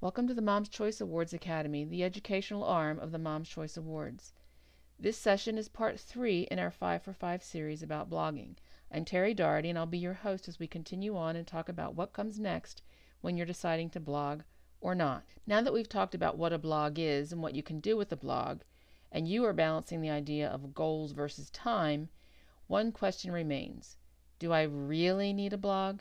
Welcome to the Mom's Choice Awards Academy, the educational arm of the Mom's Choice Awards. This session is part 3 in our 5 for 5 series about blogging. I'm Terry Doherty, and I'll be your host as we continue on and talk about what comes next when you're deciding to blog or not. Now that we've talked about what a blog is and what you can do with a blog, and you are balancing the idea of goals versus time, one question remains. Do I really need a blog?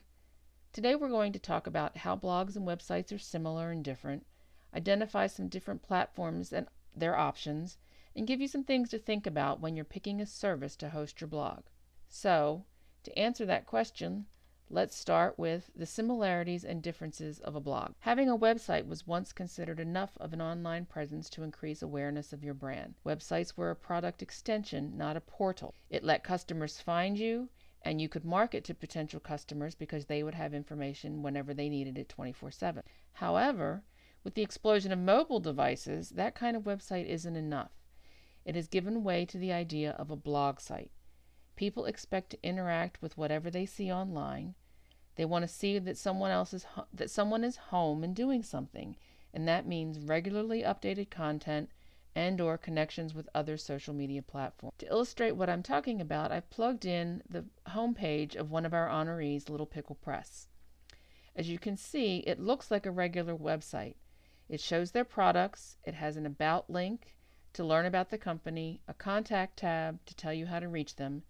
Today we're going to talk about how blogs and websites are similar and different, identify some different platforms and their options, and give you some things to think about when you're picking a service to host your blog. So, to answer that question, let's start with the similarities and differences of a blog. Having a website was once considered enough of an online presence to increase awareness of your brand. Websites were a product extension, not a portal. It let customers find you, and you could market to potential customers because they would have information whenever they needed it 24/7. However, with the explosion of mobile devices, that kind of website isn't enough. It has given way to the idea of a blog site. People expect to interact with whatever they see online. They want to see that someone is home and doing something, and that means regularly updated content and or connections with other social media platforms. To illustrate what I'm talking about, I've plugged in the homepage of one of our honorees, Little Pickle Press. As you can see, it looks like a regular website. It shows their products, it has an about link to learn about the company, a contact tab to tell you how to reach them,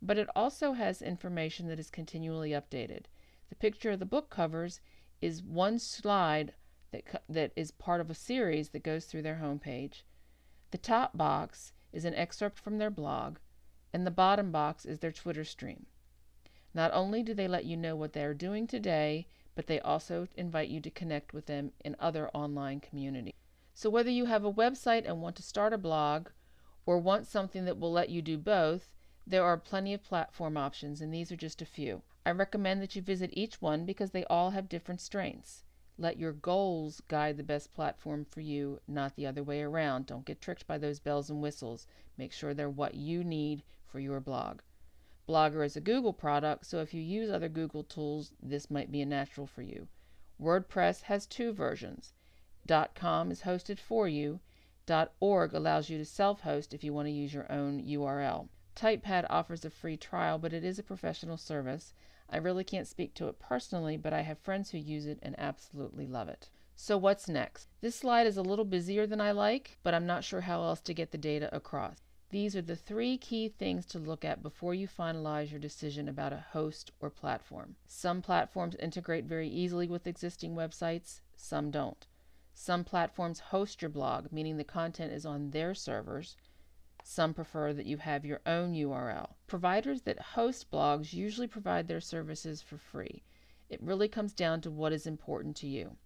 but it also has information that is continually updated. The picture of the book covers is one slide that is part of a series that goes through their homepage. The top box is an excerpt from their blog, and the bottom box is their Twitter stream. Not only do they let you know what they are doing today, but they also invite you to connect with them in other online communities. So whether you have a website and want to start a blog, or want something that will let you do both, there are plenty of platform options, and these are just a few. I recommend that you visit each one because they all have different strengths. Let your goals guide the best platform for you, not the other way around. Don't get tricked by those bells and whistles. Make sure they're what you need for your blog. Blogger is a Google product, so if you use other Google tools, this might be a natural for you. WordPress has 2 versions. .com is hosted for you. .org allows you to self-host if you want to use your own URL. TypePad offers a free trial, but it is a professional service. I really can't speak to it personally, but I have friends who use it and absolutely love it. So what's next? This slide is a little busier than I like, but I'm not sure how else to get the data across. These are the 3 key things to look at before you finalize your decision about a host or platform. Some platforms integrate very easily with existing websites, some don't. Some platforms host your blog, meaning the content is on their servers. Some prefer that you have your own URL. Providers that host blogs usually provide their services for free. It really comes down to what is important to you.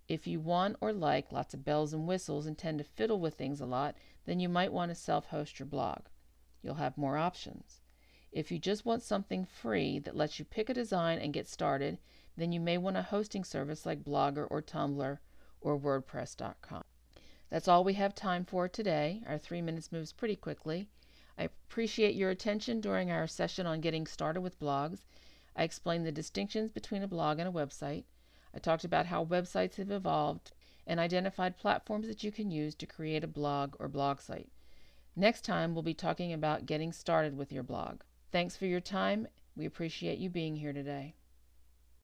If you want or like lots of bells and whistles and tend to fiddle with things a lot, then you might want to self-host your blog. You'll have more options. If you just want something free that lets you pick a design and get started, then you may want a hosting service like Blogger or Tumblr or WordPress.com. That's all we have time for today. Our 3 minutes moves pretty quickly. I appreciate your attention during our session on getting started with blogs. I explained the distinctions between a blog and a website. I talked about how websites have evolved and identified platforms that you can use to create a blog or blog site. Next time, we'll be talking about getting started with your blog. Thanks for your time. We appreciate you being here today.